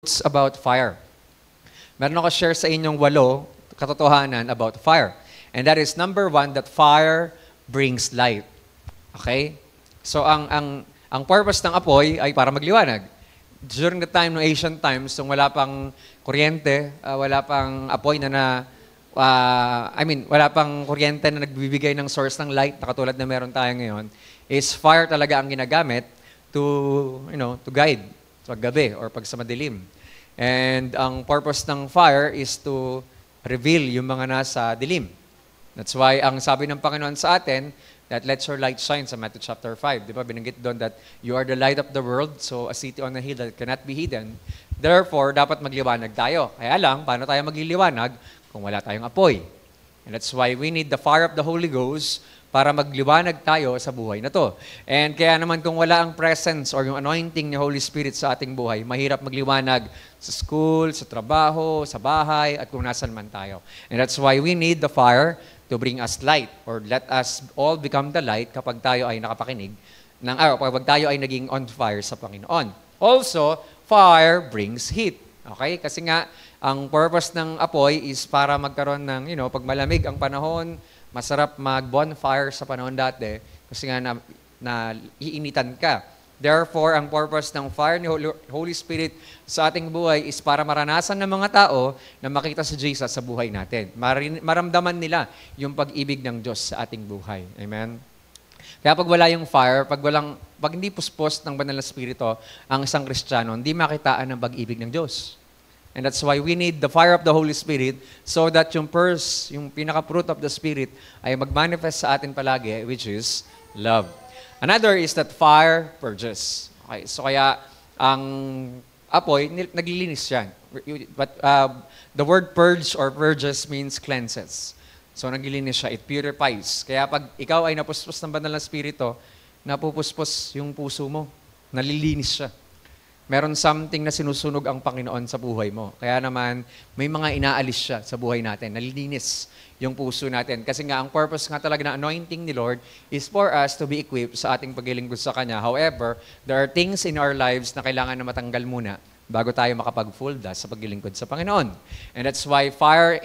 truths about fire. Meron ako share sa inyong 8 katotohanan about fire. And that is number 1, that fire brings light. Okay? So ang purpose ng apoy ay para magliwanag. During the time ng ancient times, nung wala pang kuryente, wala pang apoy wala pang kuryente na nagbibigay ng source ng light na katulad na meron tayo ngayon, is fire talaga ang ginagamit to guide sa gabi or pag sa madilim. And ang purpose ng fire is to reveal yung mga nasa dilim. That's why ang sabi ng Panginoon sa atin, that let your light shine sa Matthew chapter 5. Di ba? Binanggit doon that you are the light of the world, so a city on a hill that cannot be hidden. Therefore, dapat magliwanag tayo. Kaya lang, paano tayo magliliwanag kung wala tayong apoy? And that's why we need the fire of the Holy Ghost para magliwanag tayo sa buhay na to. And kaya naman kung wala ang presence or yung anointing ni Holy Spirit sa ating buhay, mahirap magliwanag sa school, sa trabaho, sa bahay, at kung nasan man tayo. And that's why we need the fire to bring us light, or let us all become the light kapag tayo ay nakapakinig ng araw, kapag tayo ay naging on fire sa Panginoon. Also, fire brings heat. Okay? Kasi nga, ang purpose ng apoy is para magkaroon ng, pag malamig ang panahon, masarap mag-bonfire sa panahon dati, kasi nga na iinitan ka. Therefore, ang purpose ng fire ni Holy Spirit sa ating buhay is para maranasan ng mga tao na makita si Jesus sa buhay natin. Maramdaman nila yung pag-ibig ng Diyos sa ating buhay. Amen? Kaya pag wala yung fire, pag hindi puspos ng banal na Espiritu ang isang Kristiyano, hindi makitaan ng pag-ibig ng Diyos. And that's why we need the fire of the Holy Spirit so that yung pinaka-fruit of the Spirit ay mag-manifest sa atin palagi, which is love. Another is that fire purges. Okay, so kaya ang apoy, naglilinis yan. But the word purge or purges means cleanses. So naglilinis siya, it purifies. Kaya pag ikaw ay napuspos ng banal na Espiritu, napupuspos yung puso mo. Nalilinis siya. Meron something na sinusunog ang Panginoon sa buhay mo. Kaya naman, may mga inaalis siya sa buhay natin. Nalilinis yung puso natin. Kasi nga, ang purpose nga talaga ng anointing ni Lord is for us to be equipped sa ating paglilingkod sa Kanya. However, there are things in our lives na kailangan na matanggal muna bago tayo makapag-full dust sa paglilingkod sa Panginoon. And that's why fire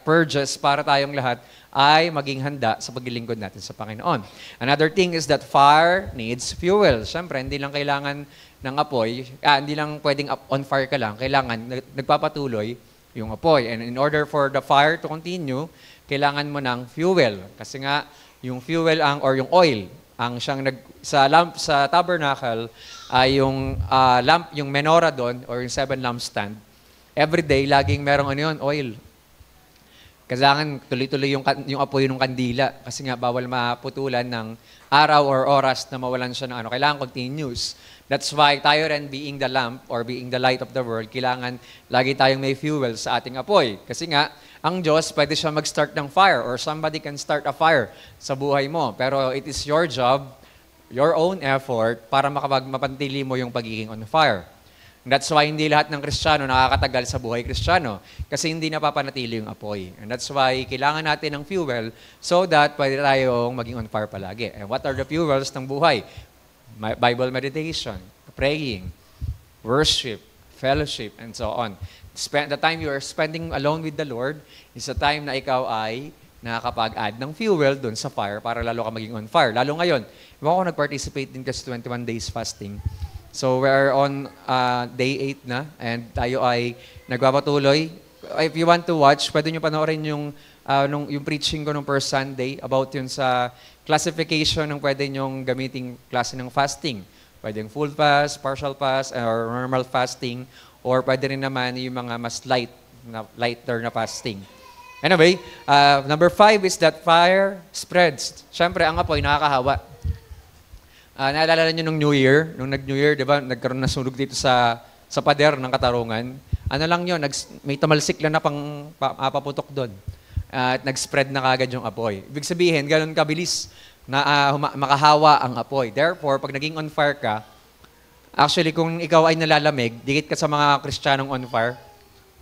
purges para tayong lahat ay maging handa sa paglilingkod natin sa Panginoon. Another thing is that fire needs fuel. Siyempre, hindi lang kailangan ng apoy, hindi lang pwedeng on fire ka lang, kailangan nagpapatuloy yung apoy. And in order for the fire to continue, kailangan mo ng fuel. Kasi nga, yung fuel or yung oil, ang siyang sa tabernacle ay yung lamp, yung menorah doon, or yung 7 lampstand. Every day, laging merong oil. Kailangan tuloy-tuloy yung apoy ng kandila kasi nga bawal maputulan ng araw or oras na mawalan siya ng kailangan continuous. That's why tayo rin being the lamp or being the light of the world, kailangan lagi tayong may fuel sa ating apoy. Kasi nga, ang Diyos pwede siya mag-start ng fire or somebody can start a fire sa buhay mo. Pero it is your job, your own effort para mapantili mo yung pagiging on fire. That's why hindi lahat ng Kristiyano nakakatagal sa buhay Kristiyano kasi hindi napapanatili yung apoy. And that's why kailangan natin ng fuel so that pwede tayong maging on fire palagi. And what are the fuels ng buhay? Bible meditation, praying, worship, fellowship, and so on. The time you are spending alone with the Lord is the time na ikaw ay nakakapag-add ng fuel dun sa fire para lalo ka maging on fire. Lalo ngayon, ako nag-participate din kasi 21 days fasting. So we're on day 8 na and tayo ay nagpapatuloy. If you want to watch, pwede nyo panoorin yung preaching ko nung first Sunday about yun sa classification ng pwede nyong gamiting klase ng fasting. Pwede yung full fast, partial fast, or normal fasting, or pwede rin naman yung mga mas lighter na fasting. Anyway, number 5 is that fire spreads. Siyempre, ang apoy nakakahawa. Naalala nyo nung New Year, nung nag-New Year, di ba, nagkaroon na sunog dito sa pader ng Katarungan. Ano lang yun, may tamalsik lang na paputok doon. At nag-spread na kagad yung apoy. Ibig sabihin, ganoon kabilis na makahawa ang apoy. Therefore, pag naging on fire ka, actually, kung ikaw ay nalalamig, dikit ka sa mga Kristiyanong on fire,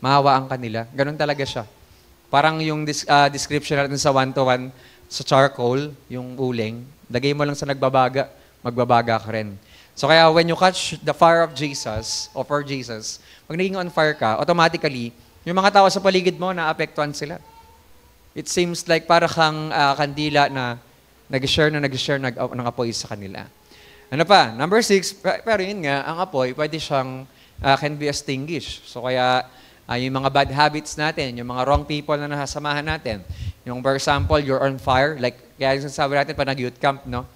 mahawaan ka nila. Ganoon talaga siya. Parang yung description natin sa 1-to-1 sa charcoal, yung uling, lagay mo lang sa nagbabaga, magbabaga ka rin. So kaya when you catch the fire of Jesus, or for Jesus, pag naging on fire ka, automatically, yung mga tao sa paligid mo, naapektuhan sila. It seems like para kang kandila na nag-share ng apoy sa kanila. Ano pa? Number 6, pero yun nga, ang apoy, pwede siyang, can be extinguished. So kaya, yung mga bad habits natin, yung mga wrong people na nasasamahan natin, yung for example, you're on fire, like, kaya yung sasabi natin pa nag-youth camp, no?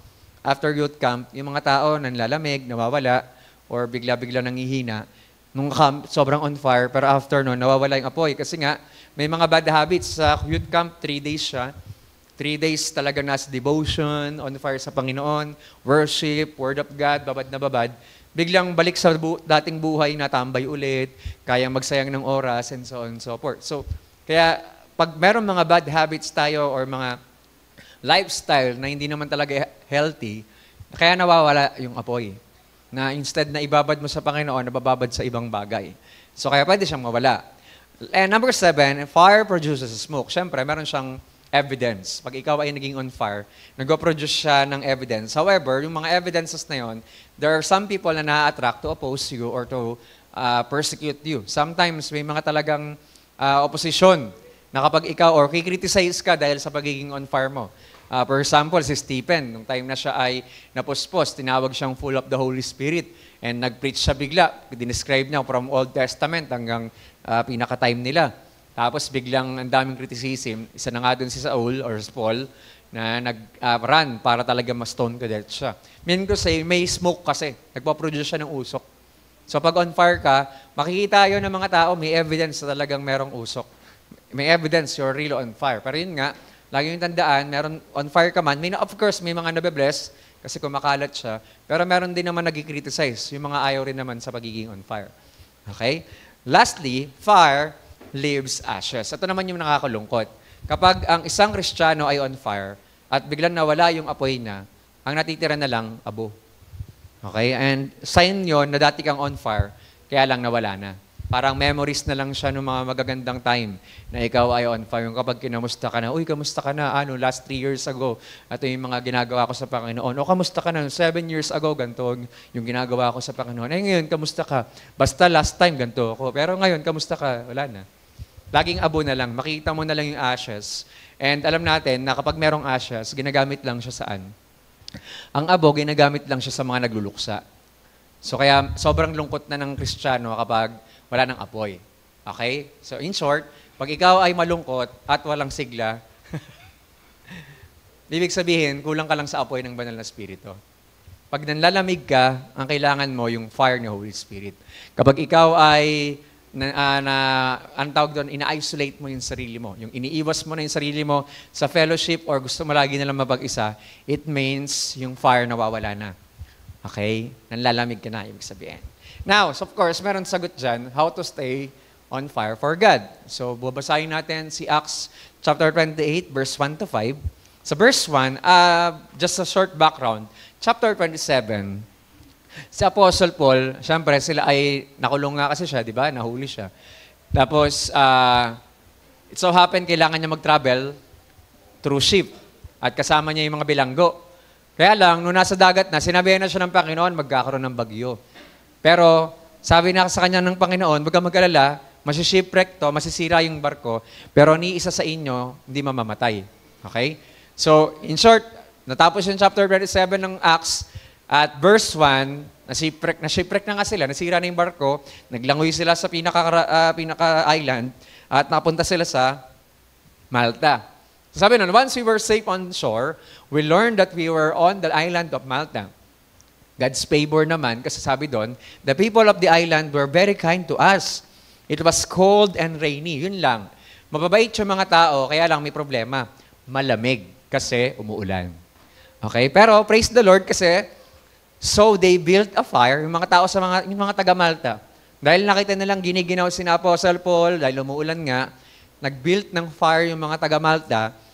After youth camp, yung mga tao nanlalamig, nawawala, or bigla-bigla nangihina, nung camp, sobrang on fire, pero after no, nawawala yung apoy. Kasi nga, may mga bad habits. Sa youth camp, 3 days siya. 3 days talaga nasa devotion, on fire sa Panginoon, worship, word of God, babad na babad. Biglang balik sa dating buhay na tambay ulit, kayang magsayang ng oras, and so on and so forth. So, kaya pag meron mga bad habits tayo or mga lifestyle na hindi naman talaga healthy, kaya nawawala yung apoy. Na instead na ibabad mo sa Panginoon, nabababad sa ibang bagay. So, kaya pwede siyang mawala. And number 7, fire produces smoke. Siyempre, meron siyang evidence. Pag ikaw ay naging on fire, nag-produce siya ng evidence. However, yung mga evidences na yon, there are some people na na-attract to oppose you or to persecute you. Sometimes, may mga talagang opposition na kapag ikaw or kikriticize ka dahil sa pagiging on fire mo. For example, si Stephen, nung time na siya ay napuspos, tinawag siyang full of the Holy Spirit and nag-preach siya bigla. Dinescribe niya from Old Testament hanggang pinaka-time nila. Tapos biglang ang daming criticism. Isa na nga dun si Saul or Paul na nag-run para talaga ma-stone to death siya. Mean ko say, may smoke kasi. Nagpaproduce siya ng usok. So pag on fire ka, makikita yun ng mga tao, may evidence na talagang merong usok. May evidence you're really on fire. Pero yun nga, lagi yung tandaan, meron on fire ka man. Of course, may mga nabe-bless kasi kumakalat siya. Pero meron din naman nag-criticize. Yung mga ayaw rin naman sa pagiging on fire. Okay? Lastly, fire leaves ashes. Ito naman yung nakakalungkot. Kapag ang isang Kristiyano ay on fire at biglang nawala yung apoy na, ang natitira na lang, abo. Okay? And sign yun na dati kang on fire, kaya lang nawala na. Parang memories na lang siya ng mga magagandang time na ikaw ay on fire. Yung kapag kinamusta ka na, uy, kamusta ka na? Last 3 years ago, ito yung mga ginagawa ko sa Panginoon. O, kamusta ka na? 7 years ago, ganito yung ginagawa ko sa Panginoon. Ngayon, kamusta ka? Basta last time, ganito ako. Pero ngayon, kamusta ka? Wala na. Laging abo na lang. Makita mo na lang yung ashes. And alam natin na kapag merong ashes, ginagamit lang siya saan? Ang abo, ginagamit lang siya sa mga nagluluksa. So kaya sobrang lungkot na ng Kristiyano kapag wala ng apoy. Okay? So in short, pag ikaw ay malungkot at walang sigla, ibig sabihin, kulang ka lang sa apoy ng banal na Espiritu. Pag nanlalamig ka, ang kailangan mo yung fire ng Holy Spirit. Kapag ikaw ay ang tawag doon, ina-isolate mo yung sarili mo. Yung iniiwas mo na yung sarili mo sa fellowship or gusto mo lagi nalang mapag-isa, it means yung fire nawawala na. Okay? Nanlalamig ka na, ibig sabihin. Now, so of course, meron sagot dyan, how to stay on fire for God. So, babasahin natin si Acts chapter 28, verse 1 to 5. Sa verse 1, just a short background, chapter 27, si Apostle Paul, syempre sila ay nakulong nga kasi siya, di ba? Nahuli siya. Tapos, it so happened, kailangan niya mag-travel through ship. At kasama niya yung mga bilanggo. Kaya lang, nung nasa dagat na, sinabihan na siya ng Panginoon, magkakaroon ng bagyo. Pero, sabi na sa kanya ng Panginoon, huwag kang mag-alala, masishipwreck to, masisira yung barko, pero ni isa sa inyo, hindi mamamatay. Okay? So, in short, natapos yung chapter 27 ng Acts, at verse 1, na-shipwreck na nga sila, nasira na yung barko, naglangoy sila sa pinaka-island, at napunta sila sa Malta. Sabi nun, once we were safe on shore, we learned that we were on the island of Malta. God's favor naman, kasi sabi doon, the people of the island were very kind to us. It was cold and rainy. Yun lang. Mababait yung mga tao, kaya lang may problema. Malamig, kasi umuulan. Okay? Pero praise the Lord kasi, so they built a fire, yung mga tao yung mga taga-Malta. Dahil nakita nilang giniginaw si Apostle Paul, dahil umuulan nga, nag-built ng fire yung mga taga-Malta,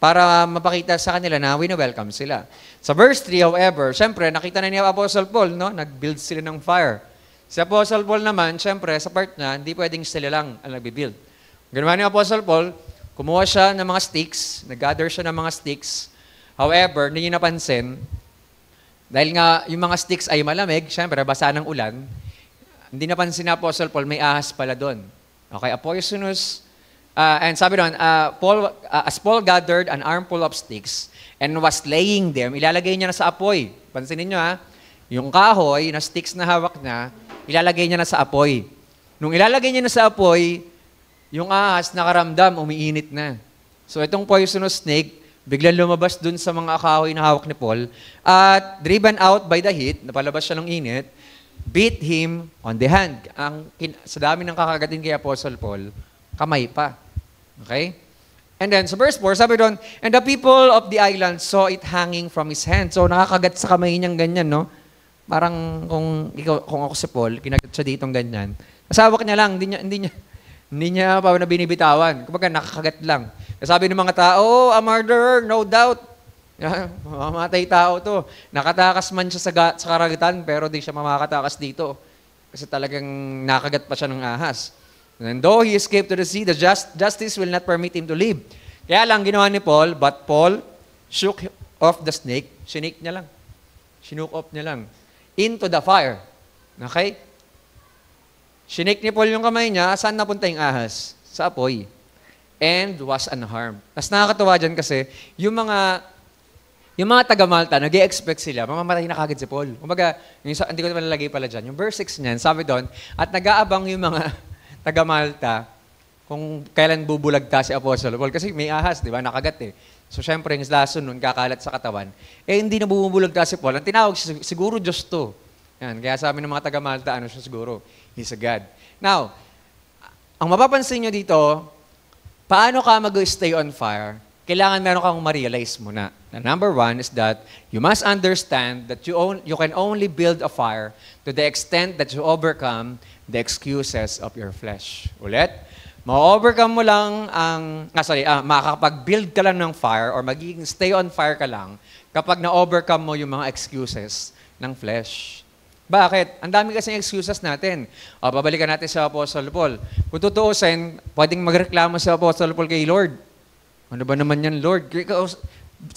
para mapakita sa kanila na wina-welcome sila. Sa verse 3, however, syempre, nakita na ni Apostle Paul, no? Nag-build sila ng fire. Si Apostle Paul naman, syempre, sa part na, hindi pwedeng sila lang ang nag-build. Ganawa ni Apostle Paul, kumuha siya ng mga sticks, nag-gather siya ng mga sticks. However, hindi niya napansin, Dahil nga yung mga sticks ay malamig, syempre, basa ng ulan, hindi napansin na Apostle Paul, may ahas pala doon. Okay, a poisonous, and sabi doon, as Paul gathered an armful of sticks and was laying them, ilalagay niya na sa apoy. Pansinin niyo yung kahoy na sticks na hawak niya, ilalagay niya na sa apoy. Nung ilalagay niya na sa apoy, yung ahas nakaramdam, umiinit na. So itong poisonous snake, biglang lumabas dun sa mga kahoy na hawak ni Paul, at driven out by the heat, napalabas siya ng init, beat him on the hand. Sa dami ng kakagatin kay Apostle Paul, kamay pa. Okay? And then, sa verse 4, sabi doon, and the people of the island saw it hanging from his hand. So, nakakagat sa kamay niyang ganyan, no? Parang kung ako si Paul, kinagat siya ditong ganyan. Nasawak niya lang, hindi niya pa na binibitawan. Kumbaga, nakakagat lang. Sabi ng mga tao, a murderer, no doubt. Mamatay tao to. Nakatakas man siya sa karagatan, pero di siya mamakatakas dito. Kasi talagang nakagat pa siya ng ahas. And though he escaped to the sea, the justice will not permit him to live. Kaya lang ginawa ni Paul, but Paul shook off the snake. Shinake niya lang. Shinook off niya lang. Into the fire. Okay? Shinake ni Paul yung kamay niya, saan napunta yung ahas? Sa apoy. And was unharmed. Tapos nakakatawa dyan kasi, yung mga taga-Malta, nag-i-expect sila, mamamatay na kagad si Paul. Kumbaga, hindi ko naman nalagay pala dyan. Yung verse 6 niyan, sabi doon, at nag-aabang yung mga taga-Malta kung kailan bubulagta si Apostle Paul. Kasi may ahas, di ba? Nakagat eh. So, syempre, yung lason nun, kakalat sa katawan. Hindi na bumubulagta si Paul. Ang tinawag, siguro Diyos to. Yan. Kaya sabi ng mga taga-Malta, ano siya siguro? He's a God. Now, ang mapapansin nyo dito, paano ka mag-stay on fire? Kailangan meron kang ma-realize muna. Na number 1 is that you must understand that you can only build a fire to the extent that you overcome the excuses of your flesh. Ulit, ma-overcome mo lang makakapag-build ka lang ng fire or magiging stay on fire ka lang kapag na-overcome mo yung mga excuses ng flesh. Bakit? Ang dami kasi excuses natin. Babalikan natin sa Apostle Paul. Kung tutuusin, pwedeng magreklamo sa Apostle Paul kay Lord. Ano ba naman yan, Lord?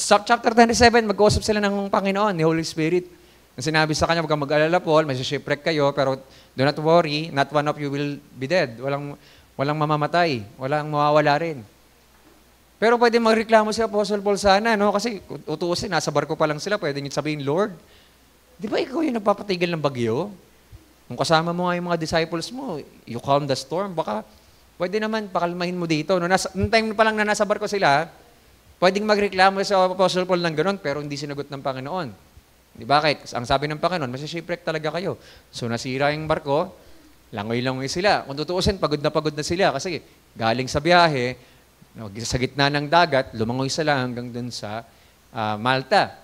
Sa chapter 27, mag-uusap sila ng Panginoon, ni Holy Spirit. Sinabi sa kanya, huwag kang mag-alala, Paul, may shipwreck kayo, pero do not worry, not one of you will be dead. Walang mamamatay, walang mawawala rin. Pero pwede magreklamo si Apostle Paul sana, no? Kasi utuusin, nasa barko pa lang sila, pwede niyo sabihin, Lord, di ba ikaw yung nagpapatigil ng bagyo? Kung kasama mo nga yung mga disciples mo, you calm the storm, baka pwede naman pakalmahin mo dito. Noong time pa lang na nasa barko sila, pwedeng magreklamo sa Apostle Paul ng gano'n, pero hindi sinagot ng Panginoon. Di bakit? Ang sabi ng Panginoon, masishipwreck talaga kayo. So nasira yung barko, langoy-langoy sila. Kung tutuusin, pagod na sila kasi galing sa biyahe, sa gitna ng dagat, lumangoy sila hanggang dun sa Malta.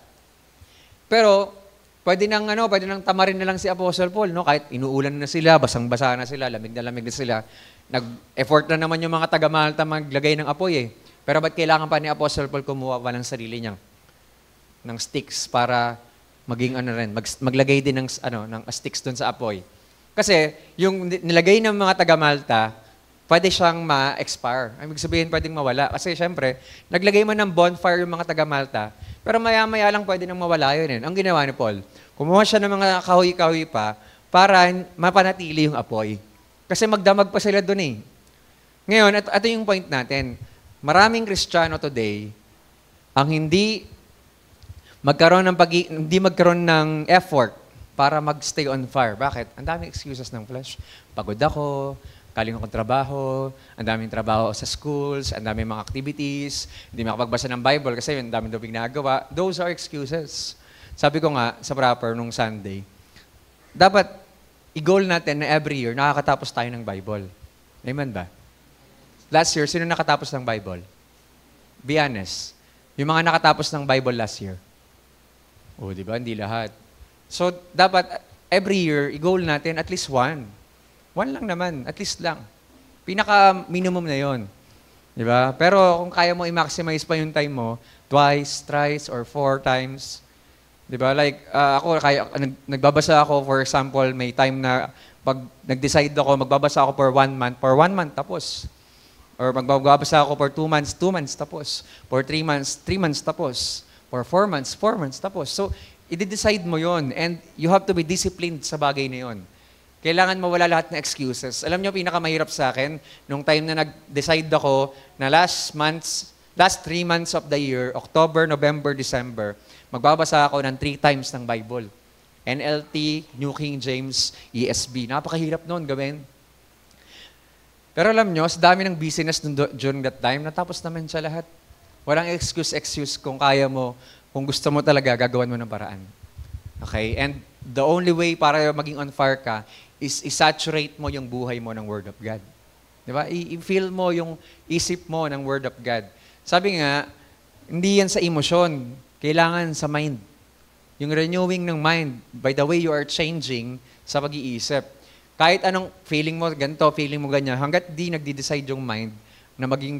Pero pwede nang tamarin na lang si Apostle Paul, no? Kahit inuulan na sila, basang-basa na sila, lamig na sila. Nag-effort na naman yung mga taga-Malta maglagay ng apoy eh. Pero ba't kailangan pa ni Apostle Paul kumuha pa ng sarili niya ng sticks para maging maglagay din ng sticks doon sa apoy. Kasi yung nilagay ng mga taga-Malta, pwede siyang ma-expire. Ibig sabihin, pwedeng mawala. Kasi syempre, naglagay man ng bonfire yung mga taga-Malta, pero maya-maya lang pwede nang mawala yun. Ang ginawa ni Paul, kumuha siya ng mga kahoy-kahoy pa para mapanatili yung apoy. Kasi magdamag pa sila doon eh. Ngayon, ito yung point natin. Maraming Kristiyano today ang hindi magkaroon ng effort para mag-stay on fire. Bakit? Ang daming excuses ng flesh. Pagod ako, kaling akong trabaho, ang daming trabaho sa schools, ang daming mga activities, hindi makapagbasa ng Bible kasi ang daming daw ginagawa. Those are excuses. Sabi ko nga sa proper nung Sunday, dapat i-goal natin na every year nakakatapos tayo ng Bible. Amen ba? Last year, sino nakatapos ng Bible? Be honest. Yung mga nakatapos ng Bible last year. O, di ba? Hindi lahat. So, dapat every year, i-goal natin at least one. One lang naman, at least lang. Pinaka-minimum na yon. Di ba? Pero kung kaya mo i-maximize pa yung time mo, twice, thrice, or 4 times. Di ba? Like, nagbabasa ako, for example, may time na pag nag-decide ako, magbabasa ako for 1 month. For 1 month, tapos. Or magbabasa ako for 2 months tapos. For 3 months tapos. For 4 months tapos. So, i-decide mo yon and you have to be disciplined sa bagay na yon. Kailangan mawala lahat ng excuses. Alam niyo, pinakamahirap sa akin, nung time na nag-decide ako na last 3 months of the year, October, November, December, magbabasa ako ng 3 times ng Bible. NLT, New King James, ESV. Napakahirap noon gawin. Pero alam nyo, sa dami ng business during that time, natapos naman siya lahat. Walang excuse kung kaya mo, kung gusto mo talaga, gagawan mo ng paraan. Okay? And the only way para maging on fire ka is i-saturate mo yung buhay mo ng Word of God. Diba? I-feel mo yung isip mo ng Word of God. Sabi nga, hindi yan sa emosyon. Kailangan sa mind. Yung renewing ng mind by the way you are changing sa pag-iisip. Kahit anong feeling mo ganito, feeling mo ganyan, hanggat di nagde-decide yung mind na maging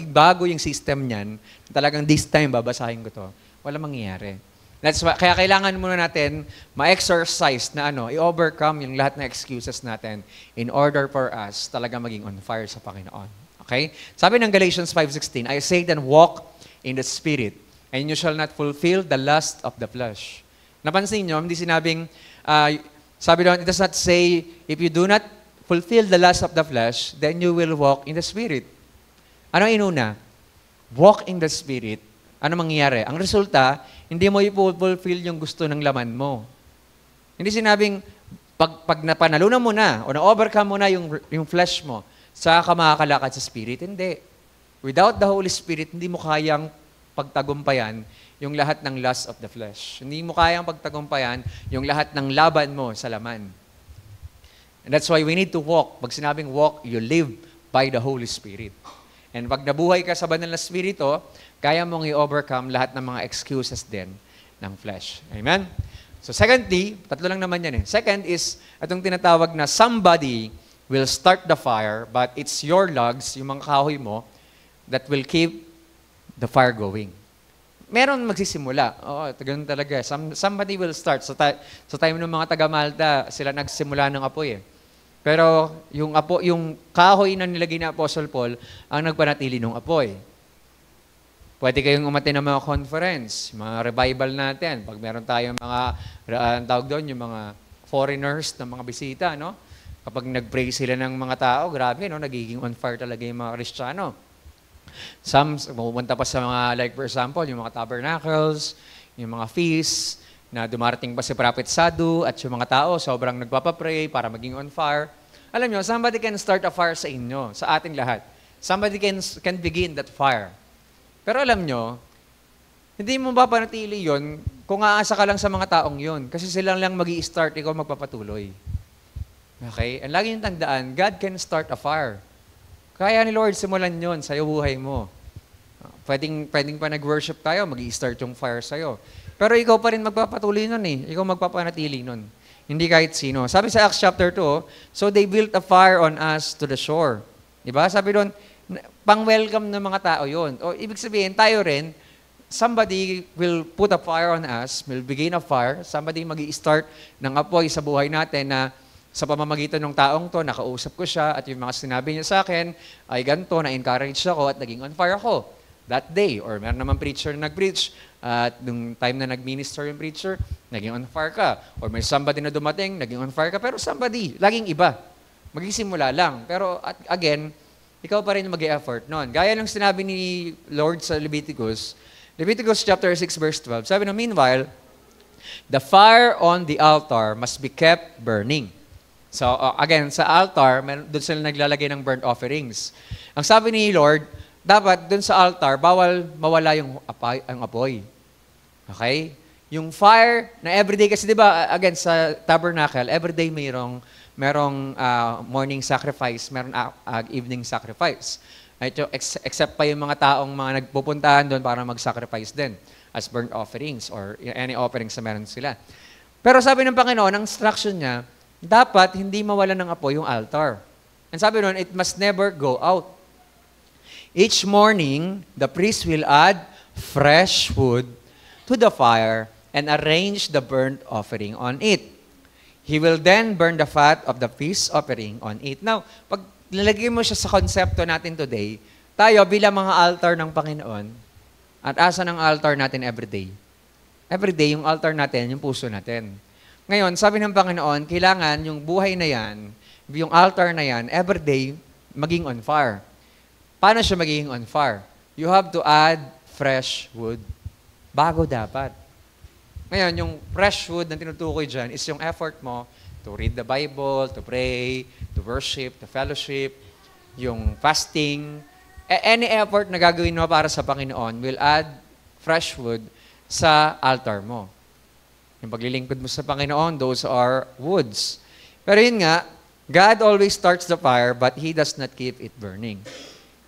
bago yung system niyan, talagang this time babasahin ko to, wala mangyayari. That's why, kaya kailangan muna natin ma-exercise na i-overcome yung lahat ng excuses natin in order for us talaga maging on fire sa Panginoon. Okay? Sabi ng Galatians 5:16, I say then walk in the Spirit, and you shall not fulfill the lust of the flesh. Napansin nyo, hindi sinabing, sabi doon, it does not say, if you do not fulfill the lust of the flesh, then you will walk in the Spirit. Ano inuna? Walk in the Spirit. Ano mangyayari? Ang resulta, hindi mo i-fulfill yung gusto ng laman mo. Hindi sinabing, pag napanalunan mo na, o na-overcome mo na yung flesh mo, saka ka makakalakad sa Spirit. Hindi. Without the Holy Spirit, hindi mo kayang pagtagumpayan yung lahat ng lust of the flesh. Hindi mo kayang pagtagumpayan yung lahat ng laban mo sa laman. And that's why we need to walk. Pag sinabing walk, you live by the Holy Spirit. And pag nabuhay ka sa banal na Spirito, kaya mong i-overcome lahat ng mga excuses din ng flesh. Amen? So secondly, tatlo lang naman yan eh. Second is, itong tinatawag na somebody will start the fire, but it's your logs, yung mga kahoy mo, that will keep the fire going. Meron magsisimula. Oo, ganun talaga. Somebody will start. Sa time ng mga taga-Malta, sila nagsimula ng apoy eh. Pero yung kahoy na nilagay na Apostle Paul, ang nagpanatili ng apoy. Pwede kayong umatin ng mga conference, mga revival natin. Pag meron tayong mga, tawag doon, yung mga foreigners na mga bisita, no? Kapag nag-pray sila ng mga tao, grabe, no? Nagiging on fire talaga yung mga Kristiyano. Some, pumunta pa sa mga, like for example, yung mga tabernacles, yung mga feasts, na dumarating pa si Prophet Sadhu at yung mga tao sobrang nagpapapray para maging on fire. Alam nyo, somebody can start a fire sa inyo, sa ating lahat. Somebody can begin that fire. Pero alam nyo, hindi mo mapapanatili yun kung aasa ka lang sa mga taong yun. Kasi silang lang mag-i-start, ikaw magpapatuloy. Okay? And lagi yung tandaan, God can start a fire. Kaya ni Lord, simulan yun sa buhay mo. Pwedeng pa nag-worship tayo, mag-i-start yung fire sa'yo. Pero ikaw pa rin magpapatuloy nun eh. Ikaw magpapanatili nun. Hindi kahit sino. Sabi sa Acts chapter 2, so they built a fire on us to the shore. Diba? Sabi doon, pang-welcome ng mga tao yun. O ibig sabihin, tayo rin, somebody will put a fire on us, will begin a fire, somebody mag-i-start ng apoy sa buhay natin na sa pamamagitan ng taong to, nakausap ko siya at yung mga sinabi niya sa akin ay ganito, na-encourage ako at naging on fire ako that day. Or meron naman preacher na nag-preach at nung time na nag-minister yung preacher, naging on fire ka. Or may somebody na dumating, naging on fire ka. Pero somebody, laging iba. Magsisimula lang. Pero again, ikaw pa rin mag-i-effort noon. Gaya ng sinabi ni Lord sa Leviticus chapter 6 verse 12, sabi na, meanwhile, the fire on the altar must be kept burning. So again, sa altar, doon sila naglalagay ng burnt offerings. Ang sabi ni Lord, dapat doon sa altar, bawal mawala yung apoy. Okay? Yung fire na everyday, kasi di ba, again, sa tabernacle, everyday merong morning sacrifice, meron evening sacrifice. Except pa yung mga taong mga nagpupuntahan doon para mag-sacrifice din as burnt offerings or any offerings na meron sila. Pero sabi ng Panginoon, ang instruction niya, dapat hindi mawala ng apoy yung altar. And sabi doon, it must never go out. Each morning, the priest will add fresh wood to the fire and arrange the burnt offering on it. He will then burn the fat of the peace offering on it. Now, pag nilagay mo siya sa konsepto natin today, tayo bilang mga altar ng Panginoon, at asa ng altar natin everyday? Everyday, yung altar natin, yung puso natin. Ngayon, sabi ng Panginoon, kailangan yung buhay na yan, yung altar na yan, everyday, maging on fire. Paano siya magiging on fire? You have to add fresh wood. Bago dapat. Ngayon, yung fresh wood na tinutukoy dyan is yung effort mo to read the Bible, to pray, to worship, to fellowship, yung fasting. Any effort na gagawin mo para sa Panginoon will add fresh wood sa altar mo. Yung paglilingkod mo sa Panginoon, those are woods. Pero yun nga, God always starts the fire, but He does not keep it burning.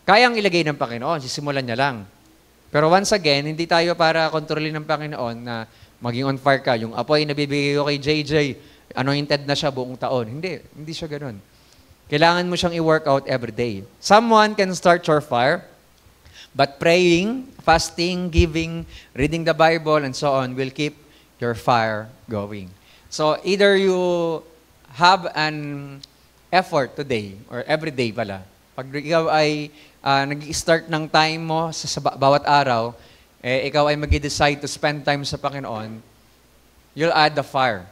Kayang ilagay ng Panginoon, sisimulan niya lang. Pero once again, hindi tayo para kontrolin ng Panginoon na maging on fire ka. Yung apoy na bibigay ko kay JJ, anointed na siya buong taon. Hindi siya ganun. Kailangan mo siyang i-work out every day. Someone can start your fire, but praying, fasting, giving, reading the Bible, and so on will keep your fire going. So either you have an effort today, or every day pala. Pag ikaw ay nag-start ng time mo sa bawat araw, ikaw ay mag-decide to spend time sa Panginoon, you'll add the fire.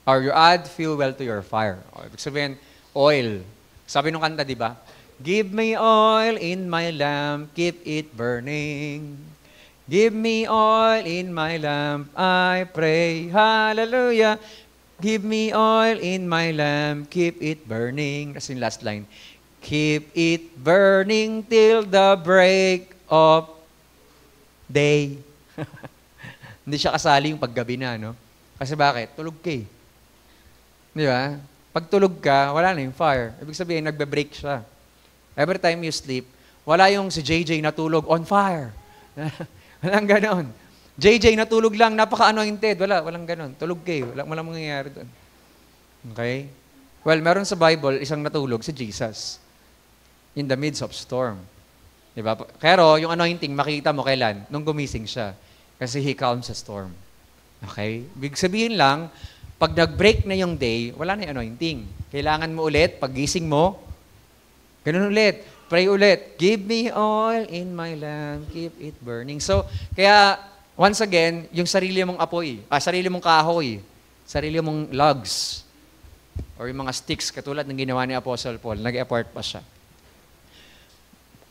Or you add fuel to your fire. O, ibig sabihin, oil. Sabi nung kanta, di ba? Give me oil in my lamp, keep it burning. Give me oil in my lamp, I pray, hallelujah. Give me oil in my lamp, keep it burning. That's yung last line. Keep it burning till the break of day. Hindi siya kasali yung paggabi na, no? Kasi bakit? Tulog ka eh. Di ba? Pag tulog ka, wala na yung fire. Ibig sabihin, nagbe-break siya. Every time you sleep, wala yung si JJ natulog on fire. Walang ganon. JJ natulog lang, napaka-anointed. Walang ganon. Tulog kayo. Walang mangyayari doon. Okay? Well, meron sa Bible, isang natulog, si Jesus. In the midst of storm. Diba? Pero yung anointing, makita mo kailan? Nung gumising siya. Kasi He calms the storm. Okay? Big sabihin lang, pag nag-break na yung day, wala na yung anointing. Kailangan mo ulit, paggising mo, ganun ulit, pray ulit. Give me oil in my lamp, keep it burning. So, kaya, once again, yung sarili mong apoy, sarili mong kahoy, sarili mong logs, or yung mga sticks, katulad ng ginawa ni Apostle Paul, nag-effort pa siya.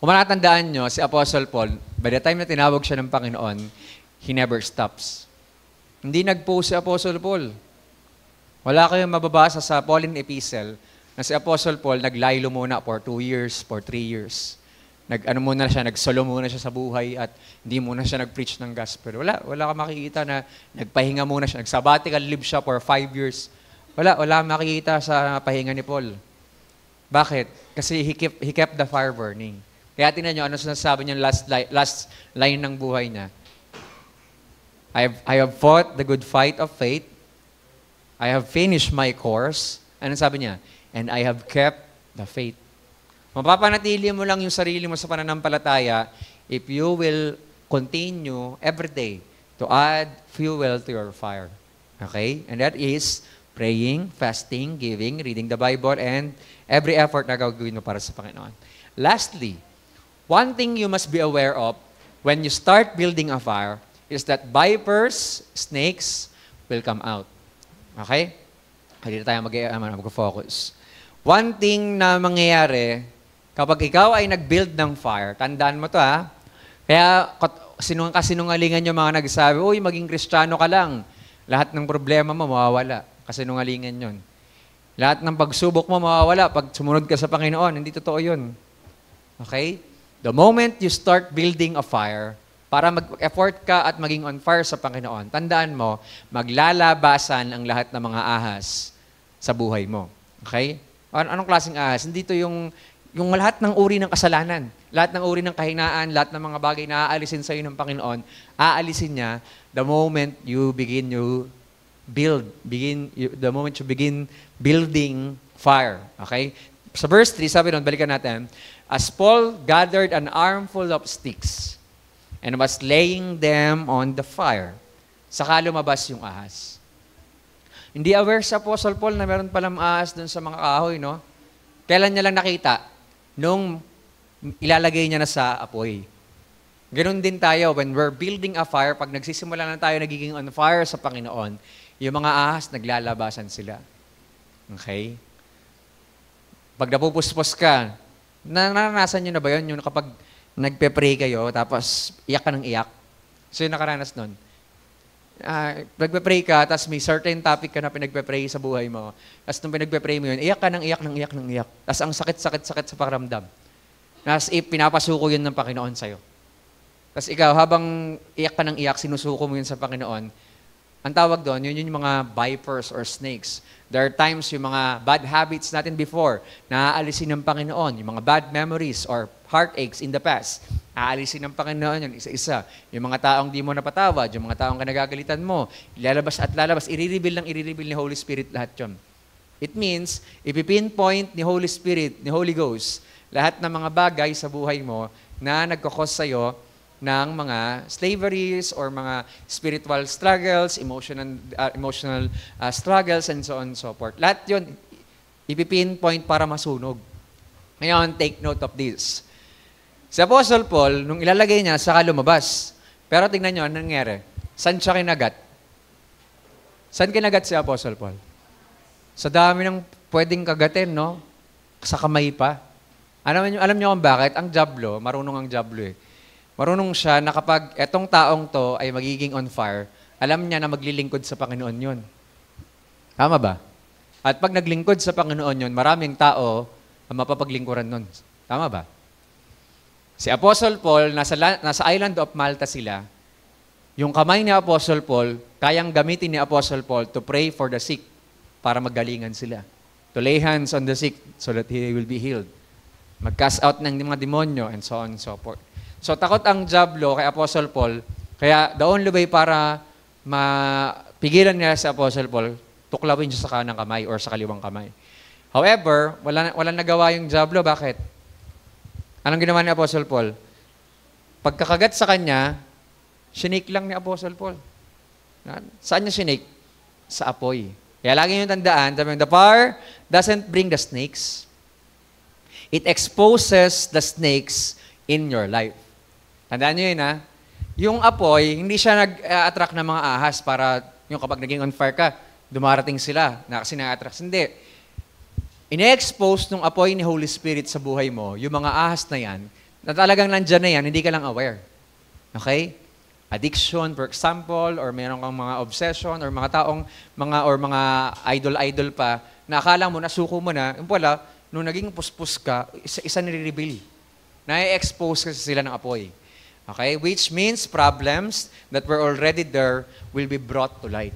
Kung manatandaan nyo, si Apostle Paul, by the time na tinawag siya ng Panginoon, he never stops. Hindi nag-post si Apostle Paul. Wala kayong mababasa sa Pauline Epistle na si Apostle Paul naglaylo muna for 2 years, for 3 years. Nagsolo muna siya sa buhay at hindi muna siya nag-preach ng gospel. Wala ka makikita na nagpahinga muna siya. Nag-sabbatical leave siya for 5 years. Wala makikita sa pahinga ni Paul. Bakit? Kasi he kept the fire burning. Kaya tingnan nyo, ano sinasabi niya last line ng buhay niya? I have fought the good fight of faith. I have finished my course. Ano sabi niya? And I have kept the faith. Mapapanatili mo lang yung sarili mo sa pananampalataya if you will continue every day to add fuel to your fire. Okay? And that is praying, fasting, giving, reading the Bible, and every effort na gagawin mo para sa Panginoon. Lastly, one thing you must be aware of when you start building a fire is that vipers, snakes will come out. Okay? Hindi tayo mag-focus. One thing na mangyayari, kapag ikaw ay nag-build ng fire, tandaan mo to ha, kaya kasinungalingan yung mga nagsabi, uy, maging Kristiyano ka lang, lahat ng problema mo mawawala. Kasinungalingan yun. Lahat ng pagsubok mo mawawala pag sumunod ka sa Panginoon. Hindi totoo yun. Okay? The moment you start building a fire, para mag-effort ka at maging on fire sa Panginoon, tandaan mo, maglalabasan ang lahat ng mga ahas sa buhay mo. Okay? Anong klaseng ahas? Hindi ito yung lahat ng uri ng kasalanan, lahat ng uri ng kahinaan, lahat ng mga bagay na aalisin sa iyo ng Panginoon, aalisin niya the moment you begin building fire. Okay? Sa verse 3, sabi doon, balikan natin, as Paul gathered an armful of sticks, and was laying them on the fire. Saka lumabas yung ahas. Hindi aware sa Apostle Paul na meron palang ahas dun sa mga kahoy, no? Kailan niya lang nakita? Nung ilalagay niya na sa apoy. Ganun din tayo, when we're building a fire, pag nagsisimula na tayo nagiging on fire sa Panginoon, yung mga ahas, naglalabasan sila. Okay? Pag napupuspos ka, naranasan nyo na ba yun? Yung kapag nagpe-pray kayo, tapos iyak ka ng iyak. So yung nakaranas nun. Nagpe-pray ka, tapos may certain topic ka na pinagpe-pray sa buhay mo. Tapos nung pinagpe-pray mo yun, iyak ka ng iyak ng iyak ng iyak. Tapos ang sakit sa pakiramdam. Tapos pinapasuko yun ng Panginoon sa'yo. Tapos ikaw, habang iyak ka ng iyak, sinusuko mo yun sa Panginoon. Ang tawag doon, yun yung mga vipers or snakes. There are times yung mga bad habits natin before, na aalisin ng Panginoon. Yung mga bad memories or heartaches in the past, aalisin ng Panginoon yun, isa-isa. Yung mga taong di mo napatawad, yung mga taong kanagagalitan mo, lalabas at lalabas, i-reveal ni Holy Spirit lahat yun. It means, ipipinpoint ni Holy Spirit, ni Holy Ghost, lahat ng mga bagay sa buhay mo na nagkakos sa'yo ng mga slaveries or mga spiritual struggles, emotional struggles, and so on and so forth. Lahat yun, ipipinpoint para masunog. Ngayon, take note of this. Si Apostle Paul, nung ilalagay niya, saka lumabas. Pero tingnan nyo, anong nangyari? Saan siya kinagat? Saan kinagat si Apostle Paul? Sa dami ng pwedeng kagatin, no? Sa kamay pa. Alam niyo kung bakit? Ang Diablo, marunong ang Diablo eh. Marunong siya na kapag etong taong to ay magiging on fire, alam niya na maglilingkod sa Panginoon yun. Tama ba? At pag naglingkod sa Panginoon yun, maraming tao ang mapapaglingkuran nun. Tama ba? Si Apostle Paul, nasa island of Malta sila, yung kamay ni Apostle Paul, kayang gamitin ni Apostle Paul to pray for the sick para magalingan sila. To lay hands on the sick so that he will be healed. Mag-cast out ng mga demonyo and so on and so forth. So takot ang Diablo kay Apostle Paul, kaya the only way para mapigilan niya si Apostle Paul, tuklawin siya sa kanang kamay or sa kaliwang kamay. However, wala nagawa yung Diablo. Bakit? Anong ginawa ni Apostle Paul? Pagkakagat sa kanya, sinake lang ni Apostle Paul. Saan niya sinake? Sa apoy. Kaya lagi nyo tandaan, the fire doesn't bring the snakes. It exposes the snakes in your life. Tandaan nyo yun, ha? Yung apoy, hindi siya nag-attract ng mga ahas para yung kapag naging on fire ka, dumarating sila na kasi na-attract. Hindi. Ine-expose ng apoy ni Holy Spirit sa buhay mo, yung mga ahas na yan, na talagang nandyan na yan, hindi ka lang aware. Okay? Addiction, for example, or meron kang mga obsession, or mga taong, mga idol-idol pa, na akala mo, nasuko mo na, yung pala, nung naging puspos ka, isa nire-reveal. Na-expose kasi sila ng apoy. Okay? Which means problems that were already there will be brought to light.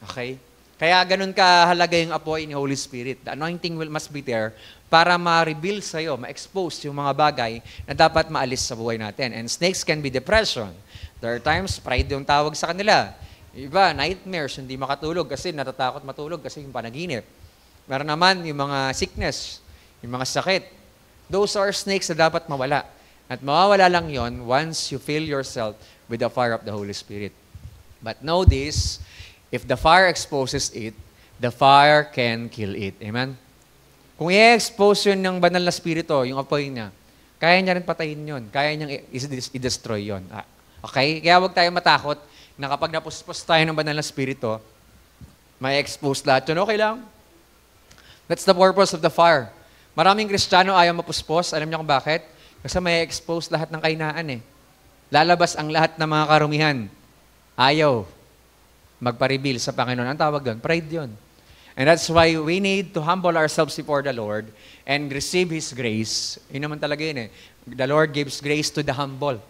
Okay? Kaya ganun kahalaga yung apoy ni Holy Spirit. The anointing must be there para ma-reveal sa'yo, ma-expose yung mga bagay na dapat maalis sa buhay natin. And snakes can be depression. There are times, pride yung tawag sa kanila. Iba, nightmares, hindi makatulog kasi natatakot matulog kasi yung panaginip. Meron naman yung mga sickness, yung mga sakit. Those are snakes na dapat mawala. At mawawala lang yon once you fill yourself with the fire of the Holy Spirit. But know this, if the fire exposes it, the fire can kill it. Amen? Kung i-expose yun ng banal na spirito, yung apoy niya, kaya niya rin patayin yun. Kaya niyang i-destroy yun. Okay? Kaya huwag tayo matakot na kapag napuspos tayo ng banal na spirito, may expose lahat yun. Okay lang. That's the purpose of the fire. Maraming Kristiyano ayaw mapuspos. Alam niyo kung bakit? Kasi may expose lahat ng kainaan eh. Lalabas ang lahat ng mga karumihan. Ayaw magpa-reveal sa Panginoon. Ang tawag doon, pride yun. And that's why we need to humble ourselves before the Lord and receive His grace. Yun naman talaga yun eh. The Lord gives grace to the humble.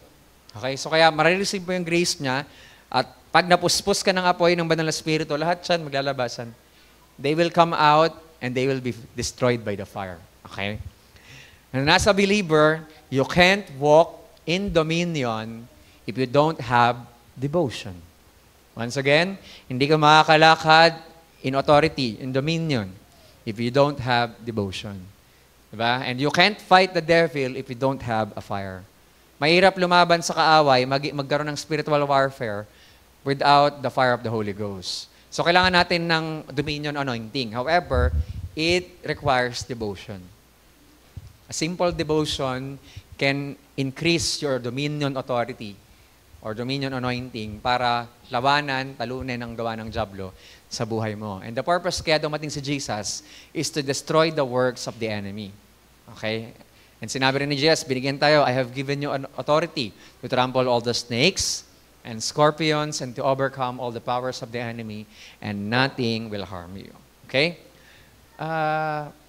Okay? So kaya marireceive mo yung grace niya at pag napuspos ka ng apoy ng banal na spirito, lahat yan maglalabasan. They will come out and they will be destroyed by the fire. Okay? And as a believer, you can't walk in dominion if you don't have devotion. Once again, hindi ka makakalakad in authority, in dominion, if you don't have devotion. Diba? And you can't fight the devil if you don't have a fire. Mahirap lumaban sa kaaway, magkaroon ng spiritual warfare without the fire of the Holy Ghost. So kailangan natin ng dominion anointing. However, it requires devotion. A simple devotion can increase your dominion authority or dominion anointing para labanan, talunin ang gawa ng dyablo sa buhay mo. And the purpose kaya dumating si Jesus is to destroy the works of the enemy. Okay? And sinabi rin ni Jesus, binigyan tayo, I have given you an authority to trample all the snakes and scorpions and to overcome all the powers of the enemy and nothing will harm you. Okay?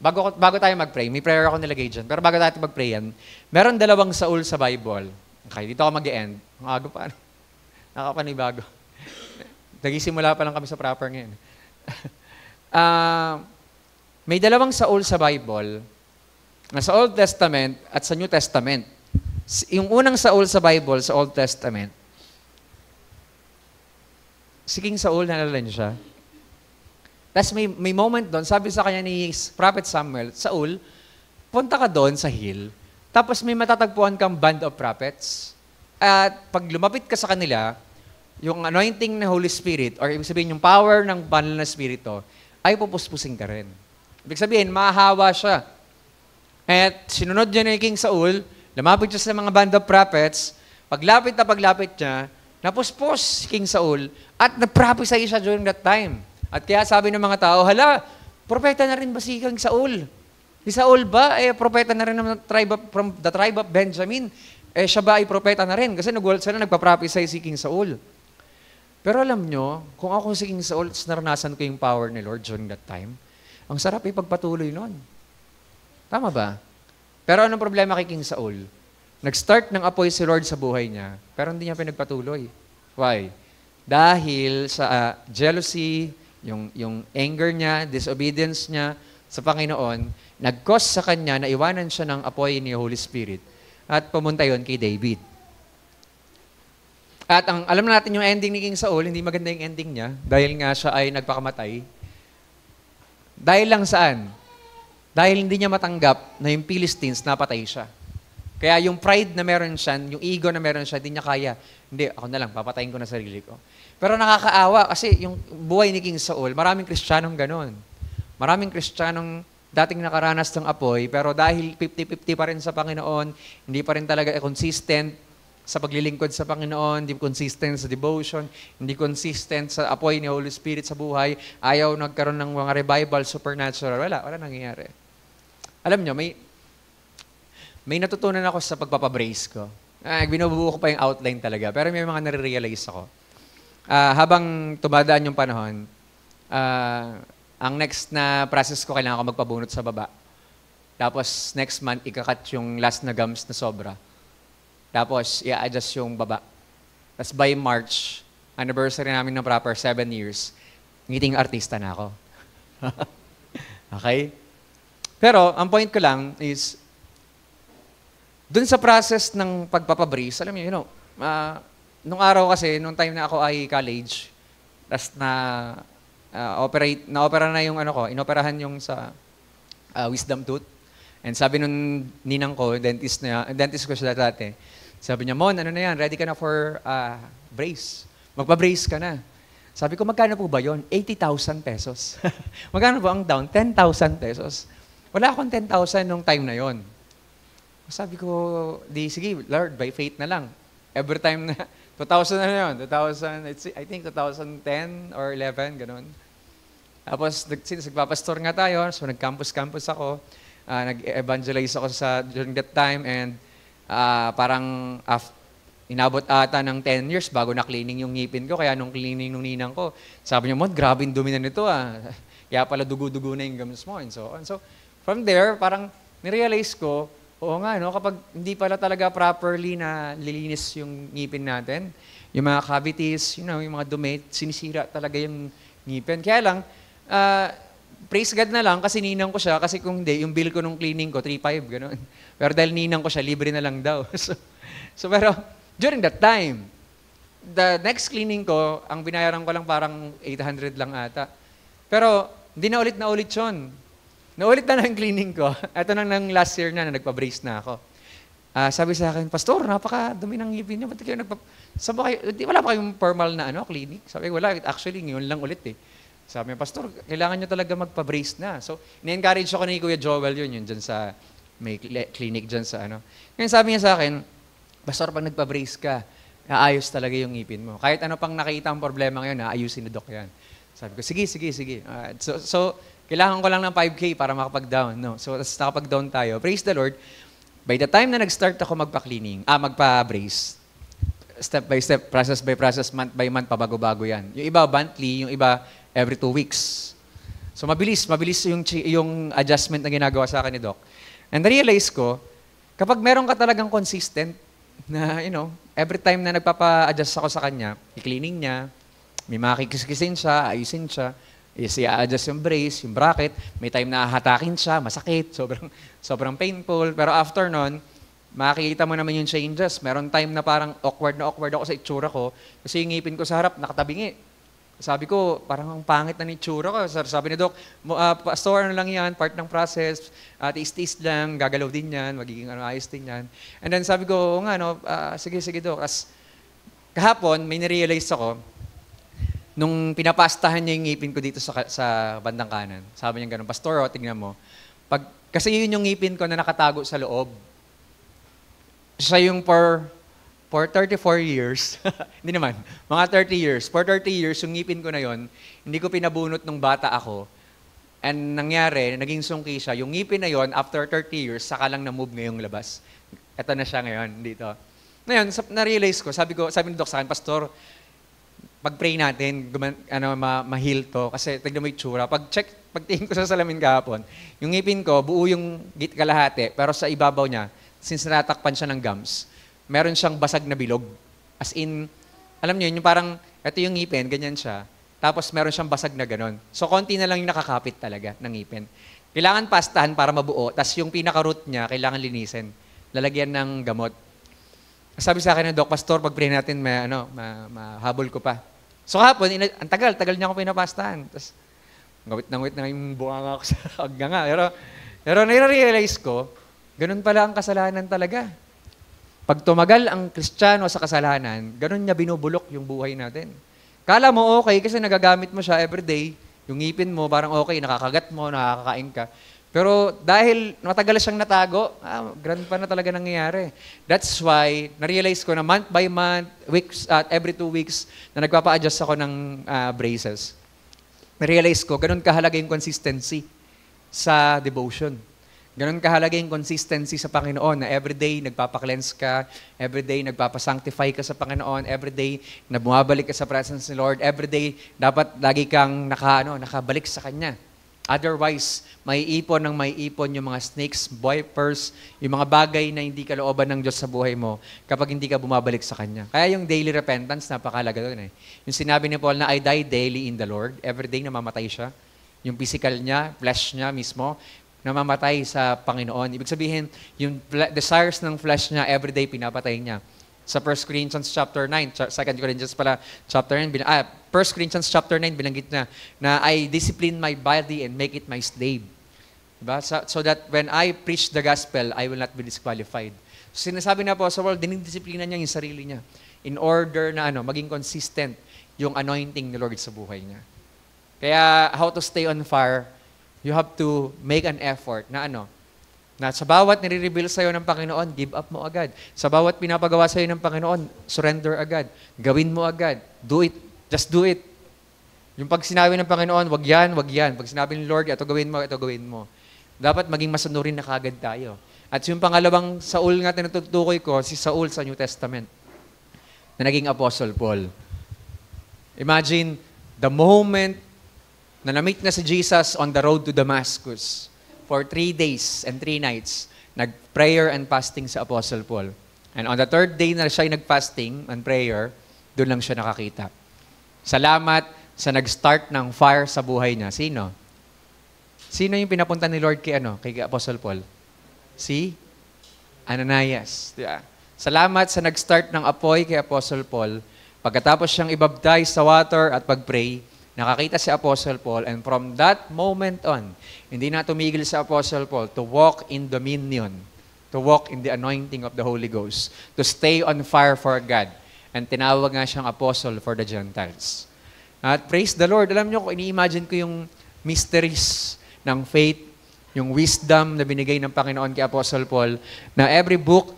Bago tayo mag-pray, may prayer ako nilagay dyan. Pero bago tayo mag-pray yan, meron dalawang Saul sa Bible. Okay, dito ako mag-e-end. Ang aga pa. Nakapanibago. Nagisimula pa lang kami sa proper ngayon. May dalawang Saul sa Bible na sa Old Testament at sa New Testament. Yung unang Saul sa Bible, sa Old Testament, si King Saul, nalala niyo siya? Tapos may moment doon, sabi sa kanya ni Prophet Samuel, Saul, punta ka doon sa hill, tapos may matatagpuan kang band of prophets, at pag lumapit ka sa kanila, yung anointing ng Holy Spirit, or ibig sabihin yung power ng banal na Spirito, ay pupuspusin ka rin. Ibig sabihin, mahahawa siya. At sinunod niya ni King Saul, lumapit siya sa mga band of prophets, paglapit niya, napuspos si King Saul, at nag-prophesy siya during that time. At kaya sabi ng mga tao, hala, propeta na rin ba si King Saul? Si Saul ba, propeta na rin from the tribe of Benjamin? Siya ba ay propeta na rin? Kasi nagpa-prophesy si King Saul. Pero alam nyo, kung ako si King Saul, naranasan ko yung power ni Lord during that time, ang sarap ipagpatuloy nun. Tama ba? Pero anong problema kay King Saul? Nag-start ng apoy si Lord sa buhay niya, pero hindi niya pinagpatuloy. Why? Dahil sa jealousy, yung anger niya, disobedience niya sa Panginoon, nag-cause sa kanya na iwanan siya ng apoy ni Holy Spirit at pumunta yon kay David. At alam natin yung ending ni King Saul, hindi maganda yung ending niya dahil nga siya ay nagpakamatay. Dahil lang saan? Dahil hindi niya matanggap na yung Philistines napatay siya. Kaya yung pride na meron siya, yung ego na meron siya, hindi niya kaya. Hindi, ako na lang, papatayin ko na sarili ko. Pero nakakaawa kasi yung buhay ni King Saul, maraming Kristiyanong ganon. Maraming Kristiyanong dating nakaranas ng apoy, pero dahil 50-50 pa rin sa Panginoon, hindi pa rin talaga consistent sa paglilingkod sa Panginoon, hindi consistent sa devotion, hindi consistent sa apoy ni Holy Spirit sa buhay, ayaw nagkaroon ng mga revival, supernatural, wala nangyayari. Alam nyo, may natutunan ako sa pagpapabrace ko. Binubuo ko pa yung outline talaga, pero may mga nare-realize ako. Habang tumadaan yung panahon, ang next na process ko, kailangan ko magpabunot sa baba. Tapos, next month, ikakat yung last na gums na sobra. Tapos, i-adjust yung baba. Tapos, by March, anniversary namin ng proper 7 years, ngiting artista na ako. Okay? Pero, ang point ko lang is, dun sa process ng pagpapabrace, alam niyo, nung araw kasi, nung time na ako ay college, tas na-opera na yung inoperahan yung sa wisdom tooth. And sabi nung ninang ko, dentist ko siya dati, sabi niya, Mon, ano na yan, ready ka na for brace. Magpa-brace ka na. Sabi ko, magkano po ba yun? 80,000 pesos. Magkano po ang down? 10,000 pesos. Wala akong 10,000 nung time na yon. Sabi ko, sige, Lord, by faith na lang. Every time na, 2,000 na yun, 2,000, I think 2010 or 11, ganun. Tapos, since nagpapastor nga tayo, so nag-campus ako, nag-evangelize ako during that time, and parang inabot ata ng 10 years bago na-cleaning yung ngipin ko, kaya nung cleaning nung ninang ko, sabi niya, Mon, grabe yung dumi na nito Kaya pala dugo-dugo na yung gums mo, and so on. So, from there, parang nirealize ko, oo nga, kapag hindi pala talaga properly na lilinis yung ngipin natin, yung mga cavities, yung mga dumi, sinisira talaga yung ngipin. Kaya lang, praise God na lang kasi ninang ko siya, kasi kung hindi, yung bill ko nung cleaning ko, 3,500, gano'n. Pero dahil ninang ko siya, libre na lang daw. So pero, during that time, the next cleaning ko, ang binayaran ko lang parang 800 lang ata. Pero, hindi na ulit yun. Naulit na ng cleaning ko. Ito nang last year na nagpa-brace na ako. Sabi sa akin, Pastor, napakadumi ng ngipin niyo. Ba't kayo wala pa kayong formal na clinic? Sabi ko, wala. Actually, ngayon lang ulit eh. Sabi niya, Pastor, kailangan niyo talaga magpa-brace na. So, in-encourage ako ni Kuya Joel yun dyan sa may clinic dyan sa ano. Ngayon sabi niya sa akin, Pastor, pag nagpa-brace ka, aayos talaga yung ngipin mo. Kahit ano pang nakita ang problema ngayon, aayusin ni Doc yan. Sabi ko, sige. So, kailangan ko lang ng 5K para makapag-down. No? So, nakapag-down tayo. Praise the Lord. By the time na nag-start ako magpa-brace, step by step, process by process, month by month, pabago-bago yan. Yung iba monthly, yung iba every 2 weeks. So, mabilis yung adjustment na ginagawa sa akin ni Doc. And na-realize ko, kapag meron ka talagang consistent, na, every time na nagpapa-adjust ako sa kanya, i-cleaning niya, may makikiskisin siya, ayusin siya, i-adjust yung brace, yung bracket, may time na hatakin siya, masakit, sobrang painful, pero after nun, makikita mo naman yung changes. Meron time na parang awkward ako sa itsura ko, kasi yung ngipin ko sa harap, nakatabingi. Sabi ko, parang ang pangit na ni itsura ko. Sabi ni Doc, Pastor, ano lang yan, part ng process, tiis-tiis lang, gagalaw din yan, magiging ayos din yan. And then sabi ko, sige Doc. As kahapon, may narealize ako, nung pinapastahan niya yung ngipin ko dito sa bandang kanan. Sabi niya gano'n, Pastor, tingnan mo. Kasi yun yung ngipin ko na nakatago sa loob. Siya yung for 34 years, hindi naman, mga 30 years. For 30 years, yung ngipin ko na yon, hindi ko pinabunot nung bata ako. And nangyari, naging sungki siya. Yung ngipin na yon, after 30 years, saka lang na-move ngayong labas. Ito na siya ngayon, dito. Ngayon, na-realize ko, sabi ni Doc sa akin, Pastor, pag-pray natin, ma-heal to. Kasi tignan mo yung tsura. Pagtingin ko sa salamin kahapon, yung ngipin ko, buo yung kalahati, pero sa ibabaw niya, since natakpan siya ng gums, meron siyang basag na bilog. As in, alam niyo yung parang, ito yung ngipin, ganyan siya. Tapos meron siyang basag na ganon. So, konti na lang yung nakakapit talaga ng ngipin. Kailangan pastahan para mabuo, tapos yung pinaka-root niya, kailangan linisin. Lalagyan ng gamot. Sabi sa akin ng Doc, Pastor, pag-pray natin, mahabol ko pa. So, kahapon, ang tagal niya ako pinapastahan. Tapos, ngawit na yung bunganga ko sa aganga. Pero nare-realize ko, ganun pala ang kasalanan talaga. Pag tumagal ang Kristiyano sa kasalanan, ganun niya binubulok yung buhay natin. Kala mo okay kasi nagagamit mo siya everyday, yung ngipin mo parang okay, nakakagat mo, nakakakain ka. Pero dahil matagal siyang natago, grand pa na talaga nangyayari. That's why, na-realize ko na month by month, weeks, every 2 weeks, na nagpapa-adjust ako ng braces. Na-realize ko, ganun kahalaga yung consistency sa devotion. Ganun kahalaga yung consistency sa Panginoon na everyday nagpapa-cleanse ka, everyday nagpapa-sanctify ka sa Panginoon, everyday na bumabalik ka sa presence ni Lord, everyday dapat lagi kang nakabalik sa Kanya. Otherwise, may ipon yung mga snakes, vipers, yung mga bagay na hindi kalooban ng Diyos sa buhay mo kapag hindi ka bumabalik sa Kanya. Kaya yung daily repentance, napakalaga doon eh. Yung sinabi ni Paul na I die daily in the Lord, everyday namamatay siya. Yung physical niya, flesh niya mismo, namamatay sa Panginoon. Ibig sabihin, yung desires ng flesh niya, everyday pinapatay niya. Sa 1 Corinthians chapter 9, 2 Corinthians pala, chapter 9, 1 Corinthians chapter 9, binanggit na I discipline my body and make it my slave. Diba? So that when I preach the gospel, I will not be disqualified. So sinasabi na po sa world, dinidisiplina niya yung sarili niya in order na maging consistent yung anointing ni Lord sa buhay niya. Kaya, how to stay on fire, you have to make an effort na na sa bawat nire-reveal sa'yo ng Panginoon, give up mo agad. Sa bawat pinapagawa sa'yo ng Panginoon, surrender agad. Gawin mo agad. Do it. Just do it. Yung pag sinabi ng Panginoon, wag yan, wag yan. Pag sinabi ng Lord, ito gawin mo. Dapat maging masunurin na kagad tayo. At yung pangalawang Saul nga tinutukoy ko, si Saul sa New Testament, na naging Apostle Paul. Imagine, the moment na na-meet na si Jesus on the road to Damascus for 3 days and 3 nights, nag-prayer and fasting sa Apostle Paul. And on the 3rd day na siya nag-fasting and prayer, doon lang siya nakakita. Salamat sa nag-start ng fire sa buhay niya. Sino? Sino yung pinapunta ni Lord kay Apostle Paul? Si Ananias. Diba? Salamat sa nag-start ng apoy kay Apostle Paul. Pagkatapos siyang ibaptize sa water at pag-pray, nakakita si Apostle Paul, and from that moment on, hindi na tumigil si Apostle Paul to walk in dominion, to walk in the anointing of the Holy Ghost, to stay on fire for God. And tinawag nga siyang apostle for the Gentiles. At praise the Lord, alam niyo, ini-imagine ko yung mysteries ng faith, yung wisdom na binigay ng Panginoon kay Apostle Paul, na every book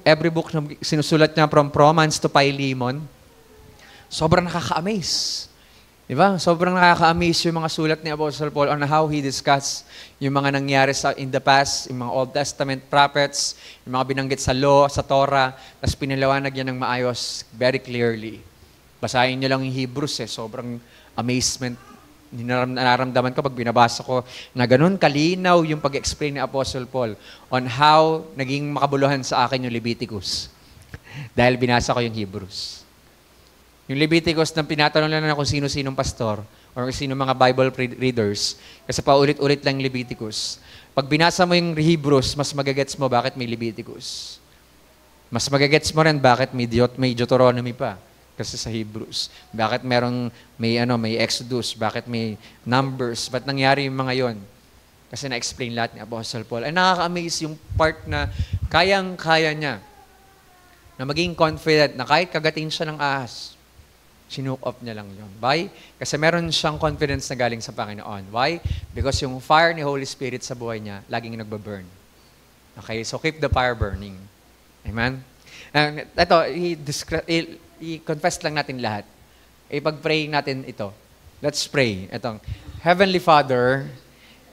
na sinusulat niya from Romans to Philemon, sobrang nakaka-amaze. Diba? Sobrang nakaka-amaze yung mga sulat ni Apostle Paul on how he discussed yung mga nangyari in the past, yung mga Old Testament prophets, yung mga binanggit sa law, sa Torah, tapos pinaliwanag yan ng maayos, very clearly. Basahin niyo lang yung Hebrews sobrang amazement nararamdaman ko pag binabasa ko na ganun kalinaw yung pag-explain ni Apostle Paul on how naging makabuluhan sa akin yung Leviticus. Dahil binasa ko yung Hebrews. Yung Leviticus na pinatanong lang na kung sino-sinong pastor or sino mga Bible readers kasi paulit-ulit lang yung Leviticus. Pag binasa mo yung Hebrews, mas magagets mo bakit may Leviticus. Mas magagets mo rin bakit may Deuteronomy pa. Kasi sa Hebrews. Bakit may Exodus? Bakit may Numbers? Ba't nangyari yung mga yon? Kasi na-explain lahat ni Apostle Paul. Ay nakaka-amaze yung part na kayang-kaya niya na maging confident na kahit kagatin siya ng ahas, sinook off niya lang yun. Why? Kasi meron siyang confidence na galing sa Panginoon. Why? Because yung fire ni Holy Spirit sa buhay niya, laging nagbaburn. Okay? So keep the fire burning. Amen? Ito, i-confess lang natin lahat. Ipag-pray natin ito. Let's pray. Itong, Heavenly Father,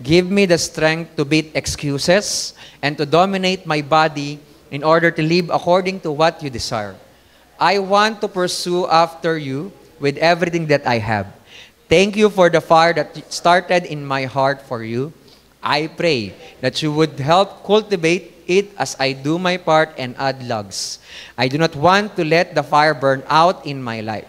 give me the strength to beat excuses and to dominate my body in order to live according to what you desire. I want to pursue after you with everything that I have. Thank you for the fire that started in my heart for you. I pray that you would help cultivate it as I do my part and add logs. I do not want to let the fire burn out in my life.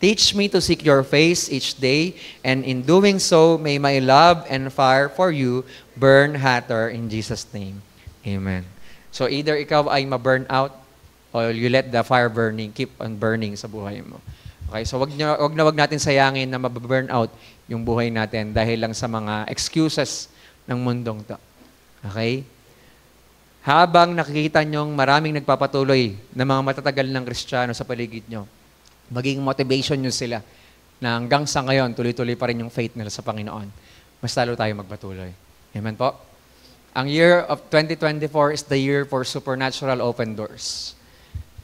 Teach me to seek your face each day, and in doing so, may my love and fire for you burn hotter in Jesus' name. Amen. So either ikaw ay ma-burn out or you let the fire burning, keep on burning sa buhay mo. Okay, so wag natin sayangin na ma-burn out yung buhay natin dahil lang sa mga excuses ng mundong to. Okay? Habang nakikita nyong maraming nagpapatuloy na mga matatagal ng Kristiyano sa paligid nyo, maging motivation nyo sila na hanggang sa ngayon, tuloy-tuloy pa rin yung faith nila sa Panginoon. Mas lalo tayo magpatuloy. Amen po? Ang year of 2024 is the year for supernatural open doors.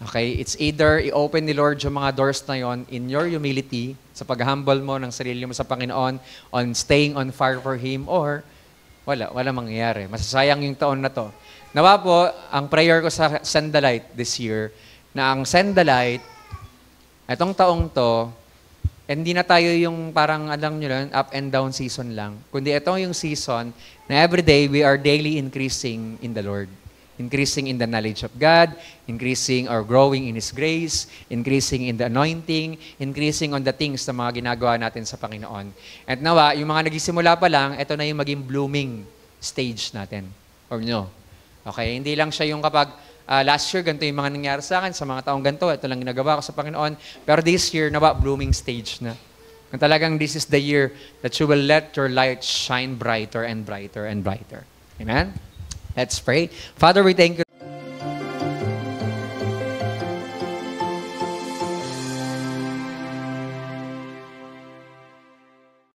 Okay? It's either i-open ni Lord yung mga doors na yon in your humility, sa pag-humble mo ng sarili mo sa Panginoon, on staying on fire for Him, or wala mangyayari. Masasayang yung taon na to. Nawa po, ang prayer ko sa Send the Light this year, na ang Send the Light, etong taong to, hindi na tayo yung parang, alam nyo lang, up and down season lang. Kundi ito yung season na everyday we are daily increasing in the Lord. Increasing in the knowledge of God, increasing or growing in His grace, increasing in the anointing, increasing on the things na mga ginagawa natin sa Panginoon. At nawa, yung mga nagisimula pa lang, ito na yung maging blooming stage natin. Or no? Okay, hindi lang siya yung kapag last year, ganito yung mga nangyari sa akin, sa mga taong ganito, ito lang ginagawa ko sa Panginoon. Pero this year, nawa, blooming stage na. Kung talagang this is the year that you will let your light shine brighter and brighter and brighter. Amen? Let's pray. Father, we thank you.